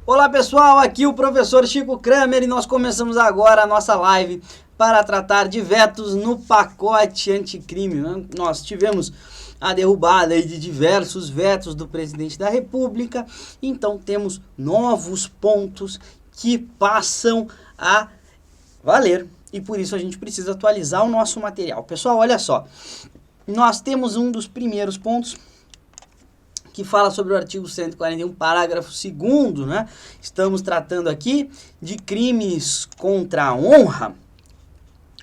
Olá pessoal, aqui o professor Chico Kramer e nós começamos agora a nossa live para tratar de vetos no pacote anticrime. Nós tivemos a derrubada de diversos vetos do presidente da República, então temos novos pontos que passam a valer e por isso a gente precisa atualizar o nosso material. Pessoal, olha só, nós temos um dos primeiros pontos que fala sobre o artigo 141, parágrafo 2º, né? Estamos tratando aqui de crimes contra a honra.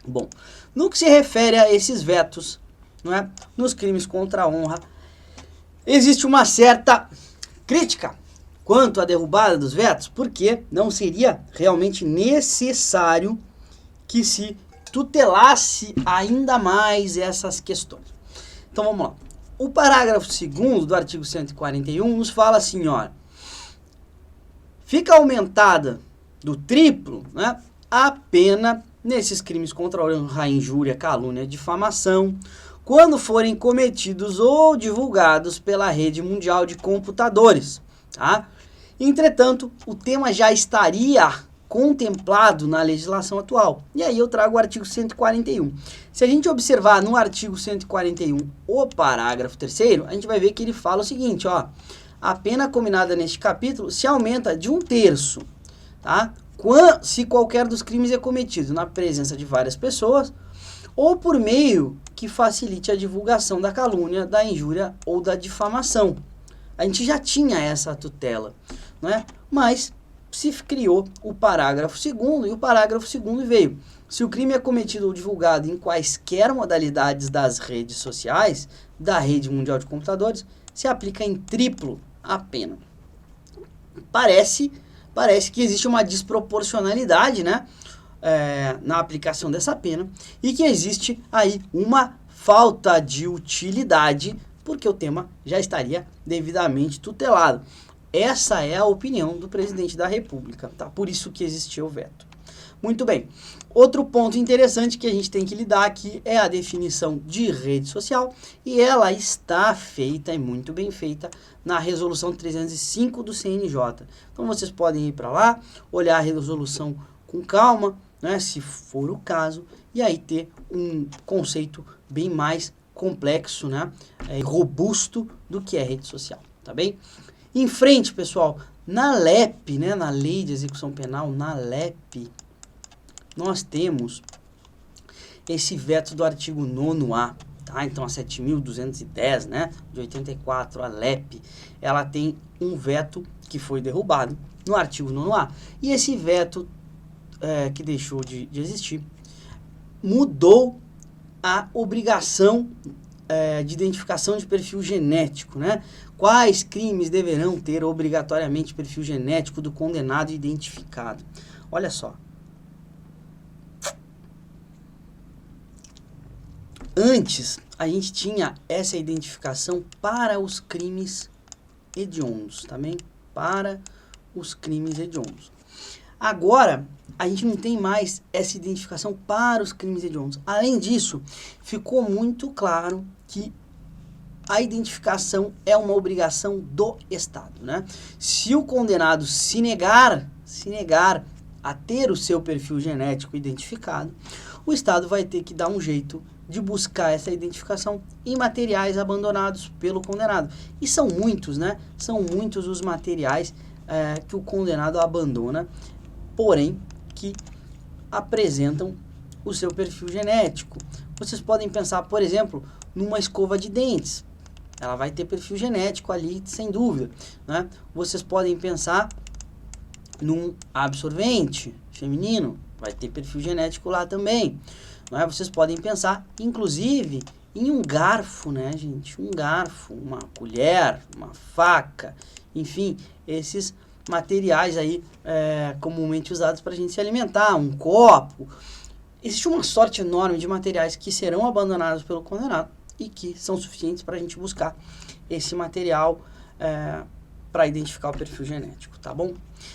Bom, no que se refere a esses vetos, não é? Nos crimes contra a honra, existe uma certa crítica quanto à derrubada dos vetos, porque não seria realmente necessário que se tutelasse ainda mais essas questões. Então vamos lá. O parágrafo 2º do artigo 141 nos fala assim, ó, fica aumentada do triplo, né, a pena nesses crimes contra a honra, injúria, calúnia, difamação, quando forem cometidos ou divulgados pela rede mundial de computadores, tá? Entretanto, o tema já estaria contemplado na legislação atual. E aí eu trago o artigo 141. Se a gente observar no artigo 141 o parágrafo 3º, a gente vai ver que ele fala o seguinte, ó, a pena combinada neste capítulo se aumenta de 1/3, tá? Se qualquer dos crimes é cometido na presença de várias pessoas ou por meio que facilite a divulgação da calúnia, da injúria ou da difamação. A gente já tinha essa tutela, não é? Mas se criou o parágrafo 2º e o parágrafo 2º veio. Se o crime é cometido ou divulgado em quaisquer modalidades das redes sociais, da rede mundial de computadores, se aplica em triplo a pena. Parece que existe uma desproporcionalidade, né, na aplicação dessa pena e que existe aí uma falta de utilidade porque o tema já estaria devidamente tutelado. Essa é a opinião do presidente da República, tá? Por isso que existiu o veto. Muito bem. Outro ponto interessante que a gente tem que lidar aqui é a definição de rede social e ela está feita, e muito bem feita, na resolução 305 do CNJ. Então vocês podem ir para lá, olhar a resolução com calma, né, se for o caso, e aí ter um conceito bem mais complexo, né, robusto do que é rede social, tá bem? Em frente, pessoal, na LEP, né, na Lei de Execução Penal, na LEP, nós temos esse veto do artigo 9º-A, tá? Então a 7.210, né, de 84, a LEP, ela tem um veto que foi derrubado no artigo 9º-A. E esse veto que deixou de existir mudou a obrigação de identificação de perfil genético, né? Quais crimes deverão ter obrigatoriamente perfil genético do condenado identificado? Olha só. Antes, a gente tinha essa identificação para os crimes hediondos, tá bem? Para os crimes hediondos. Agora, a gente não tem mais essa identificação para os crimes hediondos. Além disso, ficou muito claro que a identificação é uma obrigação do Estado, né? Se o condenado se negar a ter o seu perfil genético identificado, o Estado vai ter que dar um jeito de buscar essa identificação em materiais abandonados pelo condenado. E são muitos, né? São muitos os materiais que o condenado abandona, porém que apresentam o seu perfil genético. Vocês podem pensar, por exemplo, numa escova de dentes. Ela vai ter perfil genético ali, sem dúvida, né? Vocês podem pensar num absorvente feminino, vai ter perfil genético lá também, não é? Vocês podem pensar, inclusive, em um garfo, né, gente? Um garfo, uma colher, uma faca, enfim, esses materiais aí comumente usados para a gente se alimentar, um copo. Existe uma sorte enorme de materiais que serão abandonados pelo condenado e que são suficientes para a gente buscar esse material para identificar o perfil genético, tá bom?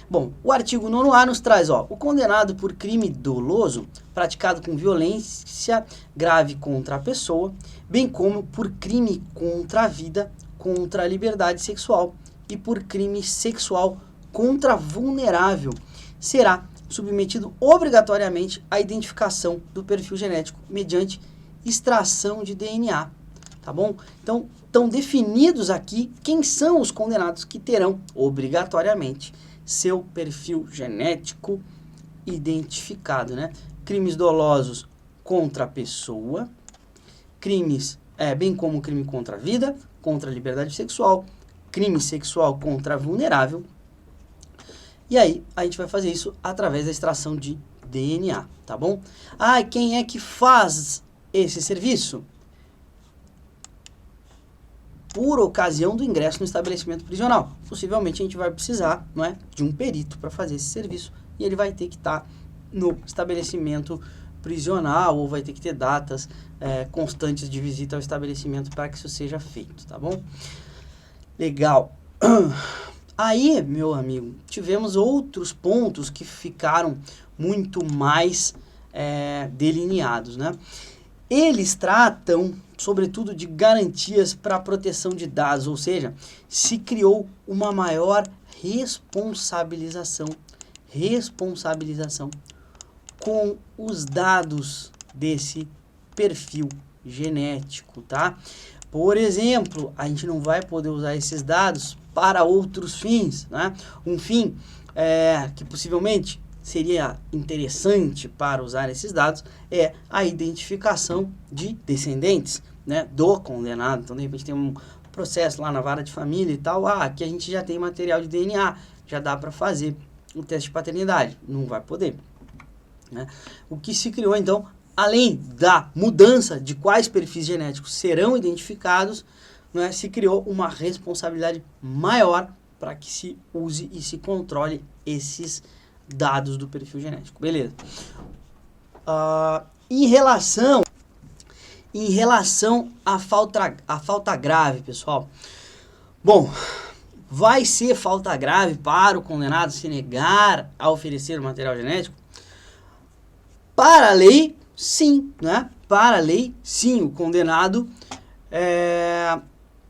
Bom, o artigo 9º-A nos traz, ó, o condenado por crime doloso praticado com violência grave contra a pessoa, bem como por crime contra a vida, contra a liberdade sexual e por crime sexual contra vulnerável será submetido obrigatoriamente à identificação do perfil genético mediante extração de DNA, tá bom? Então, estão definidos aqui quem são os condenados que terão obrigatoriamente seu perfil genético identificado, né? Crimes dolosos contra a pessoa, crimes, bem como crime contra a vida, contra a liberdade sexual, crime sexual contra a vulnerável. E aí, a gente vai fazer isso através da extração de DNA, tá bom? Ah, e quem é que faz esse serviço? Por ocasião do ingresso no estabelecimento prisional. Possivelmente a gente vai precisar, não é, de um perito para fazer esse serviço e ele vai ter que estar no estabelecimento prisional ou vai ter que ter datas constantes de visita ao estabelecimento para que isso seja feito, tá bom? Legal. Aí, meu amigo, tivemos outros pontos que ficaram muito mais delineados, né? Eles tratam, sobretudo, de garantias para a proteção de dados, ou seja, se criou uma maior responsabilização com os dados desse perfil genético, tá? Por exemplo, a gente não vai poder usar esses dados para outros fins, né? Um fim que possivelmente seria interessante para usar esses dados é a identificação de descendentes, né, do condenado. Então, de repente, tem um processo lá na vara de família e tal, aqui a gente já tem material de DNA, já dá para fazer o teste de paternidade. Não vai poder, né? O que se criou, então, além da mudança de quais perfis genéticos serão identificados, né, se criou uma responsabilidade maior para que se use e se controle esses dados do perfil genético. Beleza. Em relação à falta grave, pessoal. Bom, vai ser falta grave para o condenado se negar a oferecer o material genético? Para a lei, sim, né? Para a lei, sim, o condenado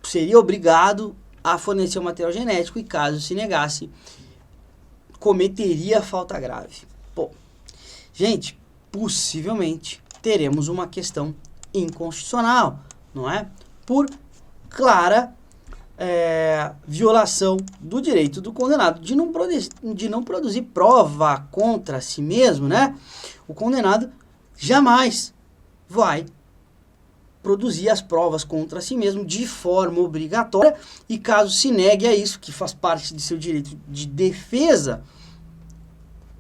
seria obrigado a fornecer o material genético e, caso se negasse, cometeria falta grave. Pô, gente, possivelmente teremos uma questão inconstitucional, não é? Por clara violação do direito do condenado de não produzir prova contra si mesmo, né? O condenado jamais vai produzir as provas contra si mesmo de forma obrigatória e, caso se negue a isso, que faz parte de seu direito de defesa,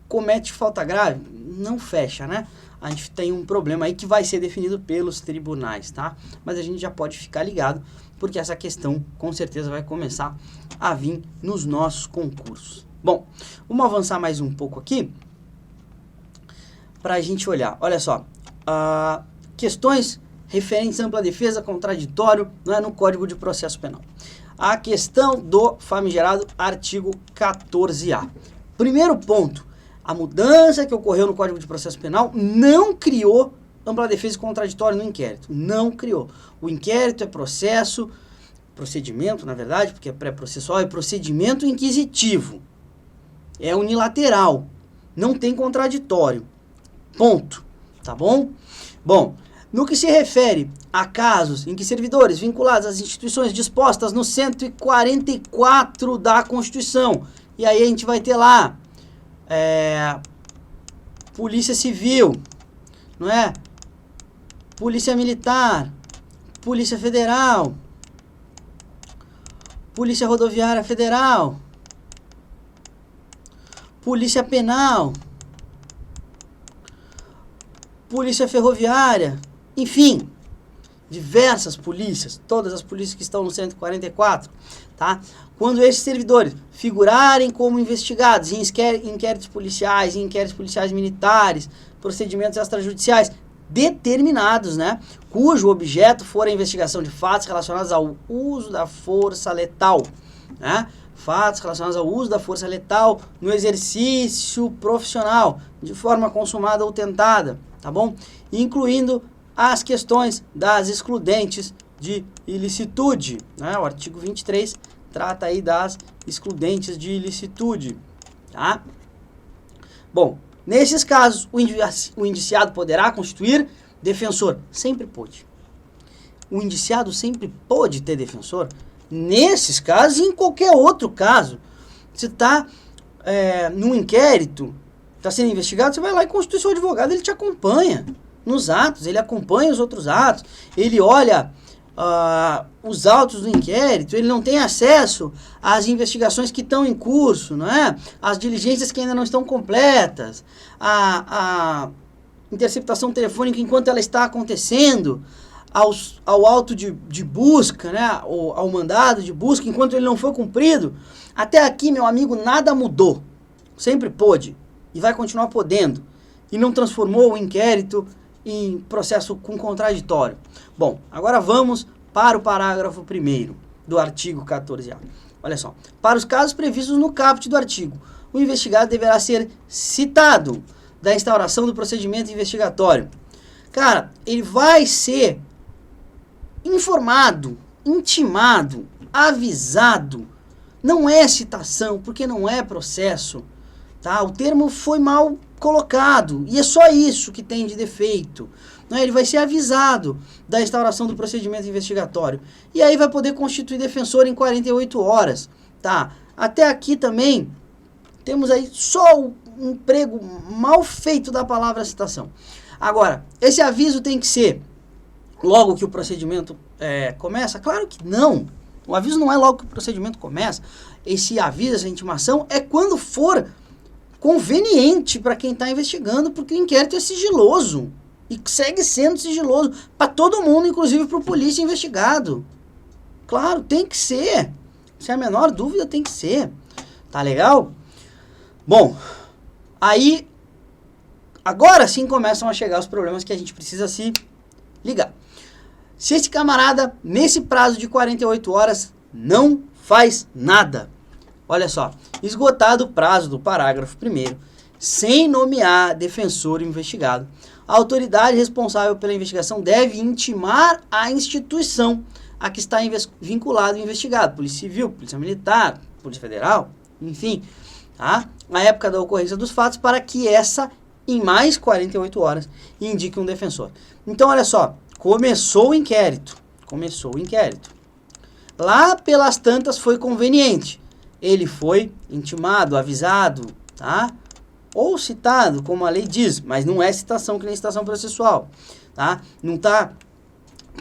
comete falta grave, não fecha, né? A gente tem um problema aí que vai ser definido pelos tribunais, tá? Mas a gente já pode ficar ligado, porque essa questão com certeza vai começar a vir nos nossos concursos. Bom, vamos avançar mais um pouco aqui para a gente olhar. Olha só, questões referentes à ampla defesa, contraditório, né, no Código de Processo Penal. A questão do famigerado artigo 14A. Primeiro ponto, a mudança que ocorreu no Código de Processo Penal não criou ampla defesa e contraditório no inquérito. Não criou. O inquérito é procedimento, na verdade, porque é pré-processual, é procedimento inquisitivo. É unilateral. Não tem contraditório. Ponto. Tá bom? Bom, no que se refere a casos em que servidores vinculados às instituições dispostas no 144 da Constituição, e aí a gente vai ter lá Polícia Civil, não é? Polícia Militar, Polícia Federal, Polícia Rodoviária Federal, Polícia Penal, Polícia Ferroviária, enfim, diversas polícias, todas as polícias que estão no 144, tá? Quando esses servidores figurarem como investigados em inquéritos policiais, em inquéritos policiais militares, procedimentos extrajudiciais determinados, né, cujo objeto for a investigação de fatos relacionados ao uso da força letal, né? Fatos relacionados ao uso da força letal no exercício profissional, de forma consumada ou tentada, tá bom? Incluindo as questões das excludentes de ilicitude, né? O artigo 23 trata aí das excludentes de ilicitude, tá? Bom, nesses casos, o indiciado poderá constituir defensor? Sempre pôde. O indiciado sempre pôde ter defensor? Nesses casos e em qualquer outro caso. Você está num inquérito, está sendo investigado, você vai lá e constitui seu advogado, ele te acompanha nos atos, ele acompanha os outros atos, ele olha os autos do inquérito, ele não tem acesso às investigações que estão em curso, não é? Às diligências que ainda não estão completas, a interceptação telefônica enquanto ela está acontecendo, ao auto de busca, né? Ao mandado de busca enquanto ele não foi cumprido. Até aqui, meu amigo, nada mudou. Sempre pôde e vai continuar podendo. E não transformou o inquérito em processo com contraditório. Bom, agora vamos para o parágrafo 1º do artigo 14A. Olha só. Para os casos previstos no caput do artigo, o investigado deverá ser citado da instauração do procedimento investigatório. Cara, ele vai ser informado, intimado, avisado. Não é citação, porque não é processo. Tá? O termo foi mal colocado e é só isso que tem de defeito. Não é? Ele vai ser avisado da instauração do procedimento investigatório e aí vai poder constituir defensor em 48 horas. Tá? Até aqui também temos aí só um emprego mal feito da palavra citação. Agora, esse aviso tem que ser logo que o procedimento começa? Claro que não. O aviso não é logo que o procedimento começa. Esse aviso, essa intimação, é quando for conveniente para quem está investigando, porque o inquérito é sigiloso e segue sendo sigiloso para todo mundo, inclusive para o polícia investigado. Claro, tem que ser. Sem a menor dúvida, tem que ser. Tá legal? Bom, aí agora sim começam a chegar os problemas que a gente precisa se ligar. Se esse camarada, nesse prazo de 48 horas, não faz nada, olha só, esgotado o prazo do parágrafo 1º, sem nomear defensor investigado, a autoridade responsável pela investigação deve intimar a instituição a que está vinculado o investigado, Polícia Civil, Polícia Militar, Polícia Federal, enfim, tá? Na época da ocorrência dos fatos, para que essa, em mais 48 horas, indique um defensor. Então, olha só, começou o inquérito. Lá pelas tantas foi conveniente. Ele foi intimado, avisado, tá? Ou citado, como a lei diz, mas não é citação que nem citação processual, tá? Não está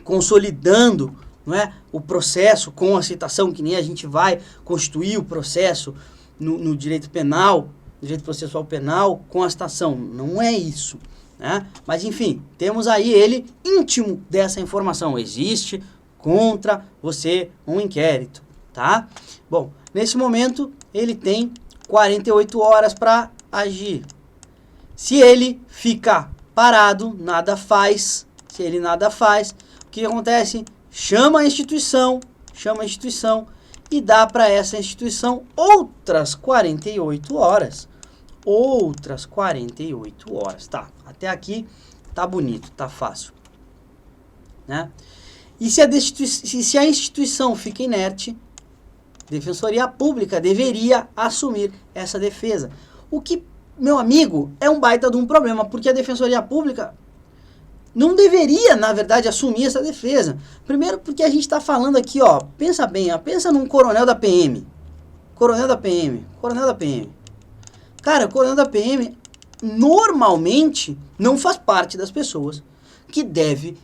consolidando, não é, o processo com a citação, que nem a gente vai constituir o processo no direito penal, no direito processual penal, com a citação. Não é isso. Né? Mas enfim, temos aí ele íntimo dessa informação. Existe contra você um inquérito, tá? Bom, nesse momento ele tem 48 horas para agir. Se ele ficar parado, nada faz. Se ele nada faz, o que acontece? Chama a instituição e dá para essa instituição outras 48 horas. Outras 48 horas, tá? Até aqui tá bonito, tá fácil, né? E se a instituição fica inerte, a Defensoria Pública deveria assumir essa defesa. O que, meu amigo, é um baita de um problema, porque a Defensoria Pública não deveria, na verdade, assumir essa defesa. Primeiro porque a gente está falando aqui, ó, pensa bem, ó, pensa num coronel da PM. Coronel da PM. Cara, o coronel da PM normalmente não faz parte das pessoas que deve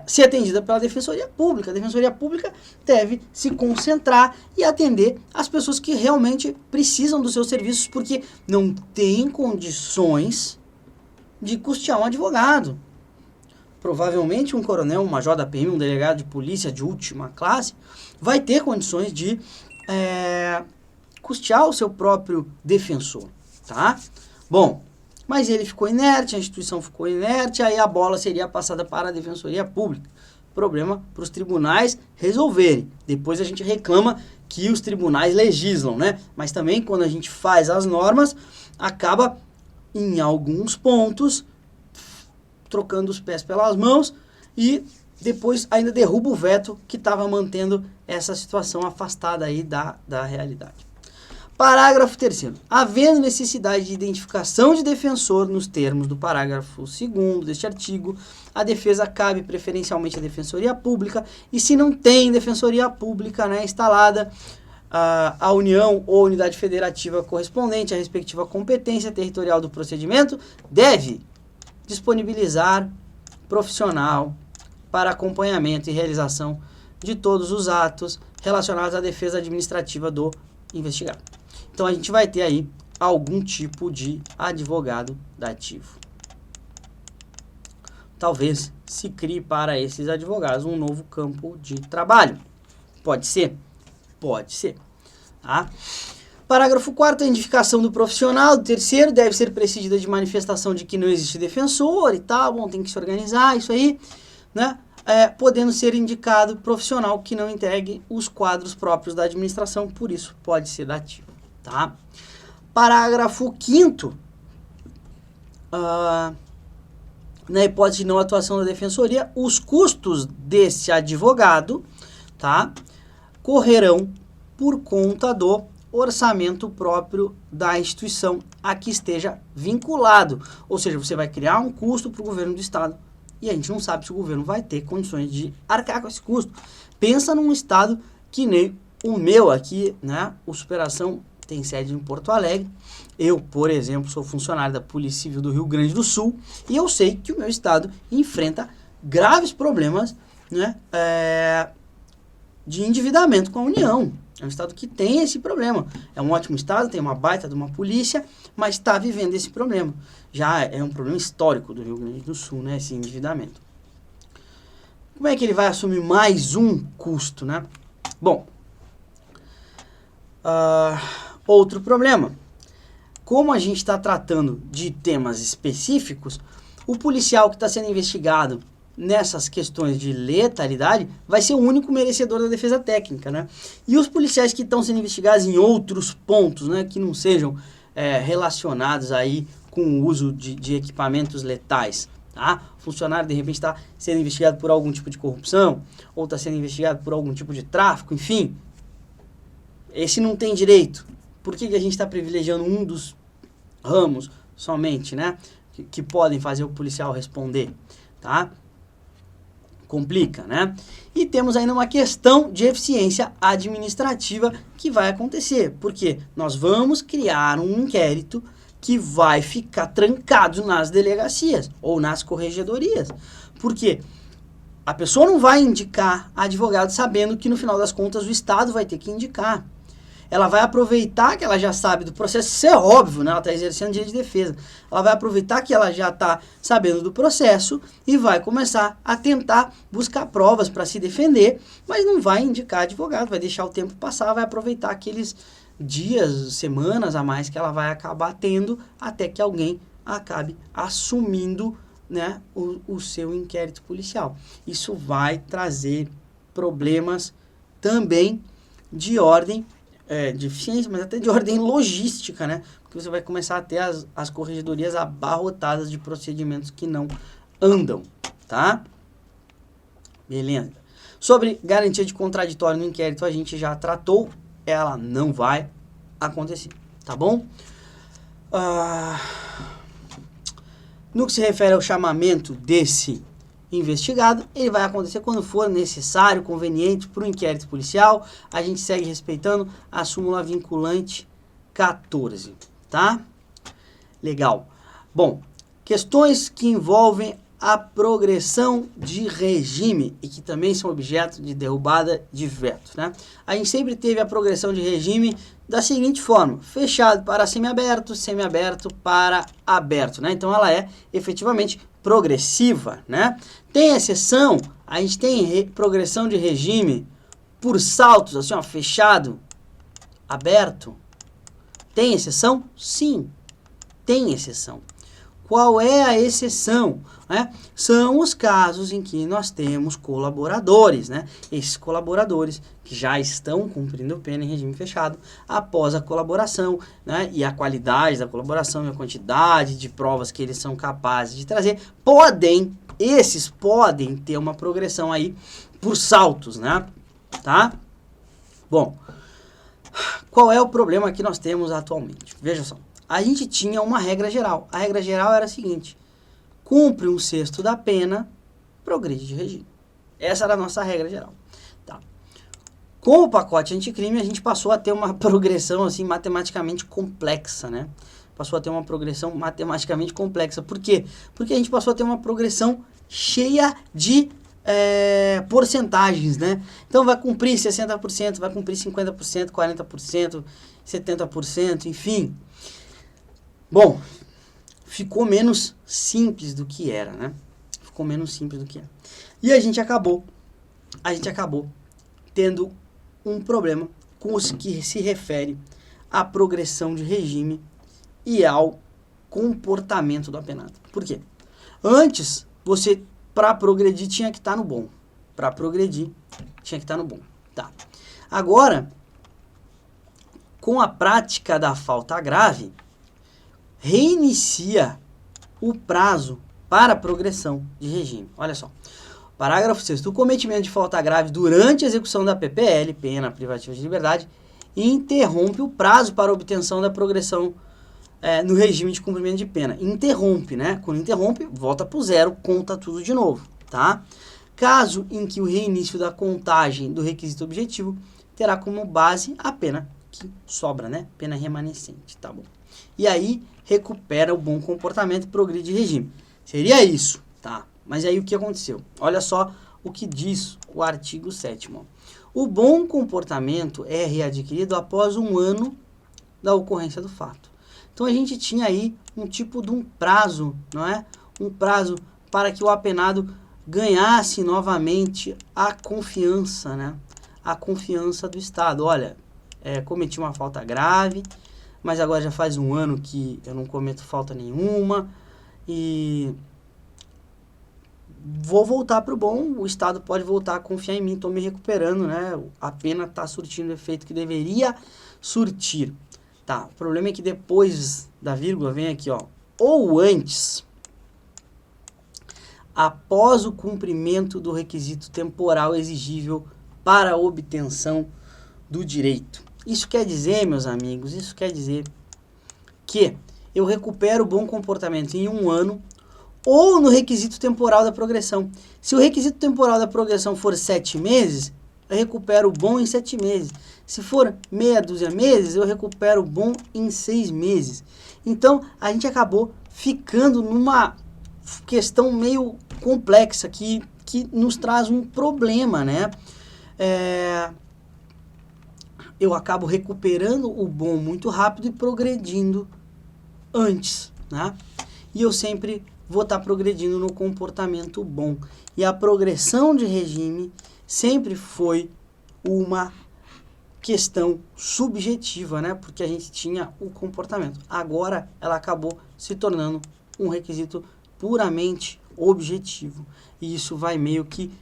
ser atendida pela Defensoria Pública. A Defensoria Pública deve se concentrar e atender as pessoas que realmente precisam dos seus serviços, porque não tem condições de custear um advogado. Provavelmente um coronel, um major da PM, um delegado de polícia de última classe, vai ter condições de custear o seu próprio defensor, tá? Bom, mas ele ficou inerte, a instituição ficou inerte, aí a bola seria passada para a Defensoria Pública. Problema para os tribunais resolverem. Depois a gente reclama que os tribunais legislam, né? Mas também quando a gente faz as normas, acaba em alguns pontos trocando os pés pelas mãos e depois ainda derruba o veto que estava mantendo essa situação afastada aí da realidade. Parágrafo 3º. Havendo necessidade de identificação de defensor nos termos do parágrafo 2º deste artigo, a defesa cabe preferencialmente à Defensoria Pública, e se não tem Defensoria Pública, né, instalada, a União ou unidade federativa correspondente à respectiva competência territorial do procedimento deve disponibilizar profissional para acompanhamento e realização de todos os atos relacionados à defesa administrativa do investigado. Então, a gente vai ter aí algum tipo de advogado dativo. Talvez se crie para esses advogados um novo campo de trabalho. Pode ser? Pode ser. Tá? Parágrafo 4º, a identificação do profissional. Do 3º, deve ser precedida de manifestação de que não existe defensor e tal. Bom, tem que se organizar, isso aí, né? Podendo ser indicado profissional que não entregue os quadros próprios da administração, por isso pode ser dativo. Tá? Parágrafo 5º, na hipótese de não atuação da defensoria, os custos desse advogado, tá, correrão por conta do orçamento próprio da instituição a que esteja vinculado. Ou seja, você vai criar um custo para o governo do estado e a gente não sabe se o governo vai ter condições de arcar com esse custo. Pensa num estado que nem o meu aqui, né? O Superação tem sede em Porto Alegre. Eu, por exemplo, sou funcionário da Polícia Civil do Rio Grande do Sul e eu sei que o meu estado enfrenta graves problemas, né, de endividamento com a União. É um estado que tem esse problema. É um ótimo estado, tem uma baita de uma polícia, mas está vivendo esse problema. Já é um problema histórico do Rio Grande do Sul, né, esse endividamento. Como é que ele vai assumir mais um custo, né? Bom, outro problema. Como a gente está tratando de temas específicos, o policial que está sendo investigado nessas questões de letalidade vai ser o único merecedor da defesa técnica, né? E os policiais que estão sendo investigados em outros pontos, né, que não sejam relacionados aí com o uso de equipamentos letais, tá? O funcionário, de repente, está sendo investigado por algum tipo de corrupção, ou está sendo investigado por algum tipo de tráfico, enfim. Esse não tem direito. Por que a gente está privilegiando um dos ramos somente, né? Que podem fazer o policial responder, tá? Complica, né? E temos ainda uma questão de eficiência administrativa que vai acontecer, porque nós vamos criar um inquérito que vai ficar trancado nas delegacias ou nas corregedorias, porque a pessoa não vai indicar advogado sabendo que no final das contas o Estado vai ter que indicar. Ela vai aproveitar que ela já sabe do processo, isso é óbvio, né? Ela está exercendo direito de defesa. Ela vai aproveitar que ela já está sabendo do processo e vai começar a tentar buscar provas para se defender, mas não vai indicar advogado, vai deixar o tempo passar, vai aproveitar aqueles dias, semanas a mais que ela vai acabar tendo até que alguém acabe assumindo, né, o seu inquérito policial. Isso vai trazer problemas também de ordem de eficiência, mas até de ordem logística, né? Porque você vai começar a ter as corregedorias abarrotadas de procedimentos que não andam, tá? Beleza. Sobre garantia de contraditório no inquérito, a gente já tratou, ela não vai acontecer, tá bom? No que se refere ao chamamento desse investigado, ele vai acontecer quando for necessário, conveniente para o inquérito policial. A gente segue respeitando a súmula vinculante 14, tá? Legal. Bom, questões que envolvem a progressão de regime e que também são objeto de derrubada de veto, né? A gente sempre teve a progressão de regime da seguinte forma: fechado para semiaberto, semiaberto para aberto, né? Então ela é efetivamente progressiva, né? Tem exceção, a gente tem progressão de regime por saltos, assim, ó, fechado, aberto. Tem exceção? Sim, tem exceção. Qual é a exceção? Né? São os casos em que nós temos colaboradores, né? Esses colaboradores que já estão cumprindo pena em regime fechado, após a colaboração, né? E a qualidade da colaboração e a quantidade de provas que eles são capazes de trazer, podem esses podem ter uma progressão aí por saltos, né? Tá? Bom, qual é o problema que nós temos atualmente? Veja só, a gente tinha uma regra geral. A regra geral era a seguinte: cumpre um sexto da pena, progride de regime. Essa era a nossa regra geral. Tá. Com o pacote anticrime, a gente passou a ter uma progressão assim matematicamente complexa, né? Passou a ter uma progressão matematicamente complexa. Por quê? Porque a gente passou a ter uma progressão cheia de porcentagens, né? Então vai cumprir 60%, vai cumprir 50%, 40%, 70%, enfim. Bom, ficou menos simples do que era, né? Ficou menos simples do que era. E a gente acabou tendo um problema com os que se refere à progressão de regime e ao comportamento do apenado. Por quê? Antes, você, para progredir, tinha que estar no bom. Para progredir, tinha que estar no bom. Tá. Agora, com a prática da falta grave, reinicia o prazo para progressão de regime. Olha só. Parágrafo 6º. O cometimento de falta grave durante a execução da PPL, pena privativa de liberdade, interrompe o prazo para obtenção da progressão no regime de cumprimento de pena. Interrompe, né? Quando interrompe, volta para o zero, conta tudo de novo, tá? Caso em que o reinício da contagem do requisito objetivo terá como base a pena que sobra, né? Pena remanescente, tá bom? E aí, recupera o bom comportamento e progride de regime. Seria isso, tá? Mas aí o que aconteceu? Olha só o que diz o artigo 7º. O bom comportamento é readquirido após 1 ano da ocorrência do fato. Então a gente tinha aí um tipo de um prazo, não é? Um prazo para que o apenado ganhasse novamente a confiança, né? A confiança do Estado. Olha, cometi uma falta grave, mas agora já faz 1 ano que eu não cometo falta nenhuma e vou voltar para o bom, o Estado pode voltar a confiar em mim, estou me recuperando, né? A pena está surtindo o efeito que deveria surtir. Tá, o problema é que depois da vírgula vem aqui, ó, ou antes, após o cumprimento do requisito temporal exigível para a obtenção do direito. Isso quer dizer, meus amigos, isso quer dizer que eu recupero o bom comportamento em 1 ano ou no requisito temporal da progressão. Se o requisito temporal da progressão for 7 meses, eu recupero o bom em 7 meses. Se for meia dúzia de meses, eu recupero o bom em 6 meses. Então, a gente acabou ficando numa questão meio complexa que nos traz um problema, né? Eu acabo recuperando o bom muito rápido e progredindo antes, né? E eu sempre vou estar progredindo no comportamento bom. E a progressão de regime sempre foi uma questão subjetiva, né? Porque a gente tinha o comportamento. Agora ela acabou se tornando um requisito puramente objetivo. E isso vai meio que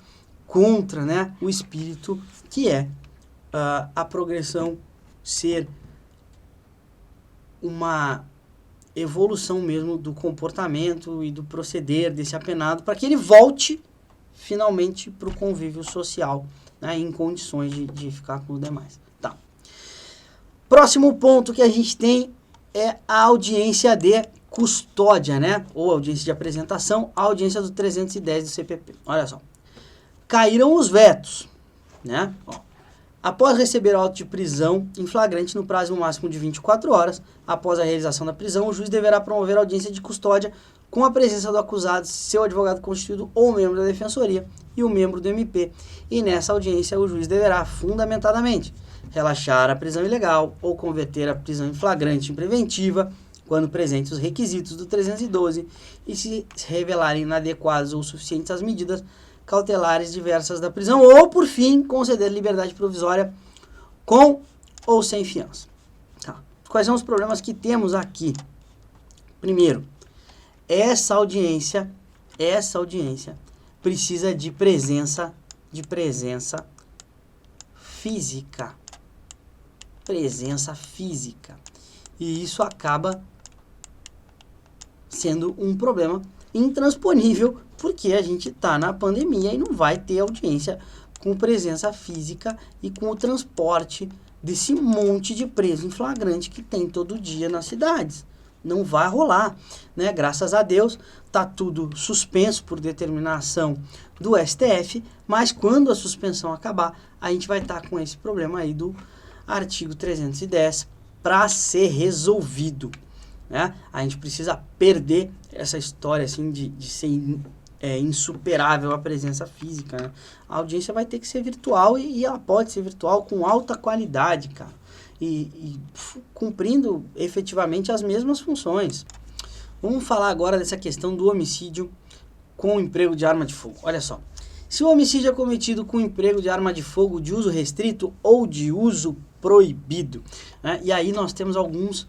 contra, né, o espírito que é a progressão ser uma evolução mesmo do comportamento e do proceder desse apenado para que ele volte finalmente para o convívio social, né, em condições de ficar com os demais. Tá. Próximo ponto que a gente tem é a audiência de custódia, né, ou audiência de apresentação, a audiência do 310 do CPP. Olha só. Caíram os vetos, né? Ó. Após receber auto de prisão em flagrante no prazo máximo de 24 horas, após a realização da prisão, o juiz deverá promover a audiência de custódia com a presença do acusado, seu advogado constituído ou membro da defensoria e o membro do MP. E nessa audiência o juiz deverá, fundamentadamente, relaxar a prisão ilegal ou converter a prisão em flagrante em preventiva, quando presentes os requisitos do 312 e se revelarem inadequadas ou suficientes as medidas cautelares diversas da prisão, ou, por fim, conceder liberdade provisória com ou sem fiança. Tá. Quais são os problemas que temos aqui? Primeiro, essa audiência precisa de presença física. Presença física. E isso acaba sendo um problema intransponível porque a gente está na pandemia e não vai ter audiência com presença física e com o transporte desse monte de preso em flagrante que tem todo dia nas cidades. Não vai rolar, né? Graças a Deus, tá tudo suspenso por determinação do STF, mas quando a suspensão acabar, a gente vai estar com esse problema aí do artigo 310 para ser resolvido, né? A gente precisa perder essa história assim de ser insuperável a presença física, né? A audiência vai ter que ser virtual e ela pode ser virtual com alta qualidade, cara. E cumprindo efetivamente as mesmas funções. Vamos falar agora dessa questão do homicídio com emprego de arma de fogo. Olha só, se o homicídio é cometido com emprego de arma de fogo de uso restrito ou de uso proibido, né? E aí nós temos alguns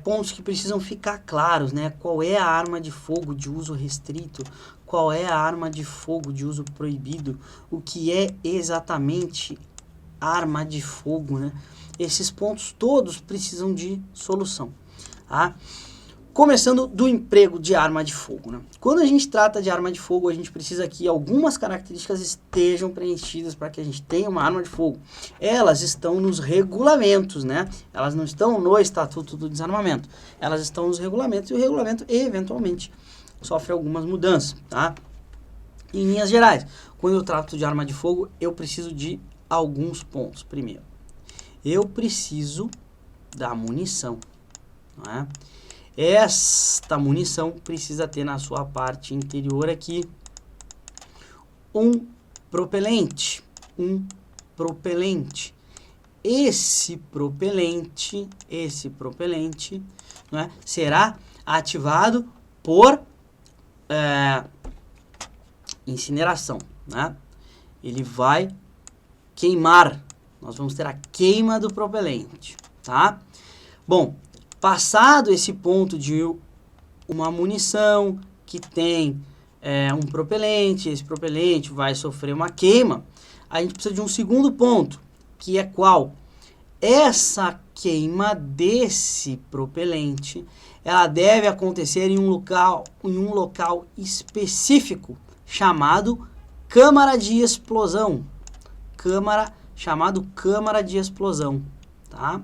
pontos que precisam ficar claros, né? Qual é a arma de fogo de uso restrito, qual é a arma de fogo de uso proibido, o que é exatamente arma de fogo, né? Esses pontos todos precisam de solução, tá? Começando do emprego de arma de fogo, né? Quando a gente trata de arma de fogo, a gente precisa que algumas características estejam preenchidas para que a gente tenha uma arma de fogo. Elas estão nos regulamentos, né? Elas não estão no Estatuto do Desarmamento. Elas estão nos regulamentos e o regulamento, eventualmente, sofre algumas mudanças, tá? Em linhas gerais, quando eu trato de arma de fogo, eu preciso de alguns pontos. Primeiro, eu preciso da munição, não é? Esta munição precisa ter na sua parte interior aqui um propelente. Esse propelente, não é, será ativado por incineração, né? Ele vai queimar. Nós vamos ter a queima do propelente, tá? Bom, passado esse ponto de uma munição que tem um propelente, esse propelente vai sofrer uma queima, a gente precisa de um segundo ponto, que é qual? Essa queima desse propelente, ela deve acontecer em um local específico, chamado câmara de explosão. Chamado câmara de explosão, tá?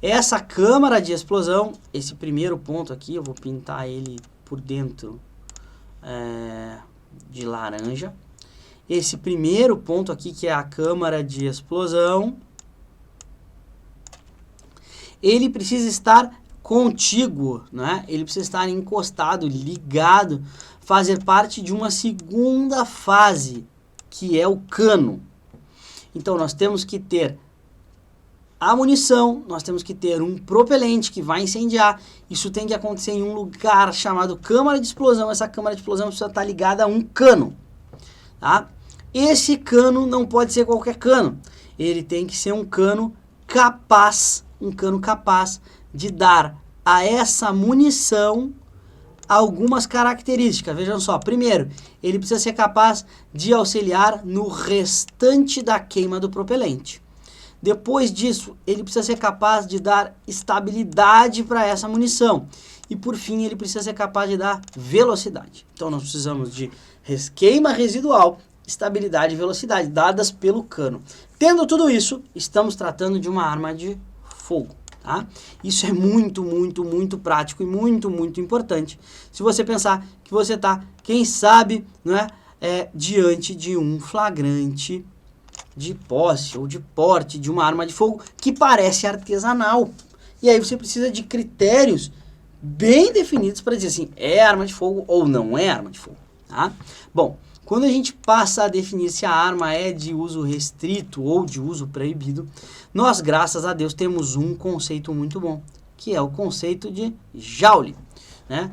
Essa câmara de explosão, esse primeiro ponto aqui, eu vou pintar ele por dentro de laranja. Esse primeiro ponto aqui, que é a câmara de explosão, ele precisa estar contíguo, né? Ele precisa estar encostado, ligado, fazer parte de uma segunda fase, que é o cano. Então, nós temos que ter a munição, nós temos que ter um propelente que vai incendiar. Isso tem que acontecer em um lugar chamado câmara de explosão. Essa câmara de explosão precisa estar ligada a um cano, tá? Esse cano não pode ser qualquer cano. Ele tem que ser um cano capaz de dar a essa munição algumas características. Vejam só, primeiro, ele precisa ser capaz de auxiliar no restante da queima do propelente. Depois disso, ele precisa ser capaz de dar estabilidade para essa munição. E por fim, ele precisa ser capaz de dar velocidade. Então nós precisamos de queima residual, estabilidade e velocidade, dadas pelo cano. Tendo tudo isso, estamos tratando de uma arma de fogo. Tá? Isso é muito, muito, muito prático e muito, muito importante. Se você pensar que você está, quem sabe, não é, diante de um flagrante de posse ou de porte de uma arma de fogo que parece artesanal. E aí você precisa de critérios bem definidos para dizer assim, é arma de fogo ou não é arma de fogo. Tá? Bom, quando a gente passa a definir se a arma é de uso restrito ou de uso proibido, nós, graças a Deus, temos um conceito muito bom, que é o conceito de Joule, né?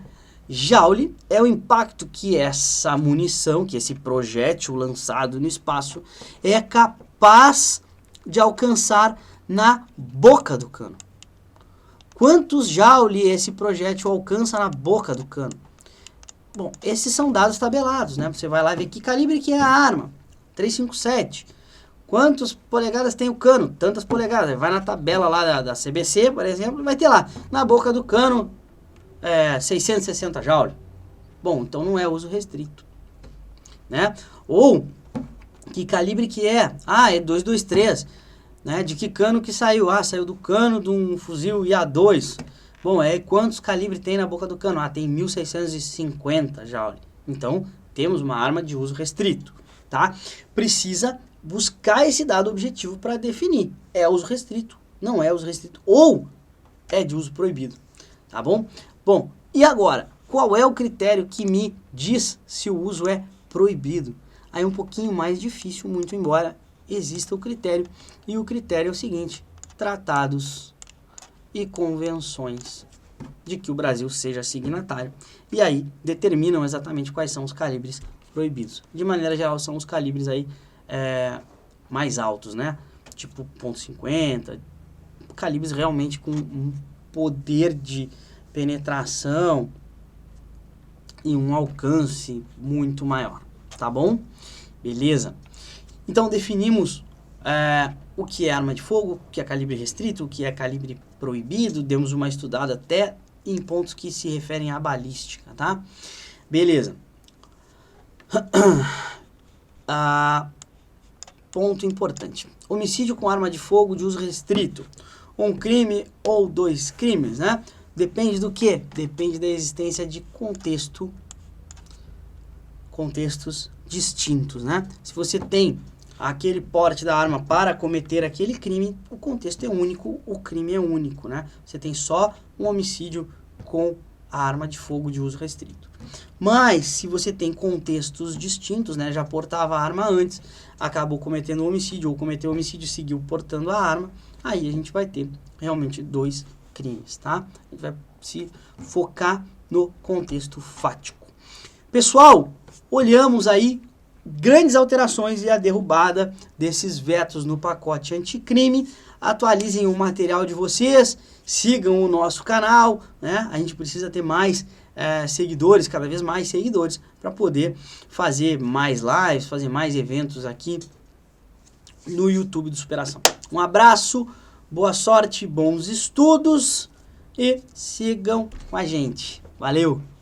Joule é o impacto que essa munição, que esse projétil lançado no espaço, é capaz de alcançar na boca do cano. Quantos Joule esse projétil alcança na boca do cano? Bom, esses são dados tabelados, né? Você vai lá ver que calibre que é a arma. 357. Quantas polegadas tem o cano? Tantas polegadas. Vai na tabela lá da CBC, por exemplo, vai ter lá, na boca do cano, 660 Joule. Bom, então não é uso restrito. né? Ou que calibre que é? Ah, é 223, né? De que cano que saiu? Ah, saiu do cano de um fuzil IA2. Bom, quantos calibres tem na boca do cano? Ah, tem 1650 Joule. Então, temos uma arma de uso restrito, tá? Precisa buscar esse dado objetivo para definir. É uso restrito, não é uso restrito, ou é de uso proibido, tá bom? Bom, e agora? Qual é o critério que me diz se o uso é proibido? Aí é um pouquinho mais difícil, muito embora exista o critério. E o critério é o seguinte: tratados e convenções de que o Brasil seja signatário. E aí determinam exatamente quais são os calibres proibidos. De maneira geral, são os calibres aí mais altos, né? Tipo .50, calibres realmente com um poder de penetração e um alcance muito maior, tá bom? Beleza? Então definimos o que é arma de fogo, o que é calibre restrito, o que é calibre proibido, demos uma estudada até em pontos que se referem à balística, tá? Beleza. Ponto importante. Homicídio com arma de fogo de uso restrito. Um crime ou dois crimes, né? Depende do quê? Depende da existência de contextos distintos, né? Se você tem aquele porte da arma para cometer aquele crime, o contexto é único, o crime é único, né? Você tem só um homicídio com a arma de fogo de uso restrito. Mas, se você tem contextos distintos, né? Já portava a arma antes, acabou cometendo um homicídio, ou cometeu um homicídio e seguiu portando a arma, aí a gente vai ter realmente dois crimes, tá? A gente vai se focar no contexto fático. Pessoal, olhamos aí grandes alterações e a derrubada desses vetos no pacote anticrime. Atualizem o material de vocês, sigam o nosso canal, né? A gente precisa ter mais seguidores, cada vez mais seguidores, para poder fazer mais lives, fazer mais eventos aqui no YouTube do Superação. Um abraço, boa sorte, bons estudos e sigam com a gente. Valeu!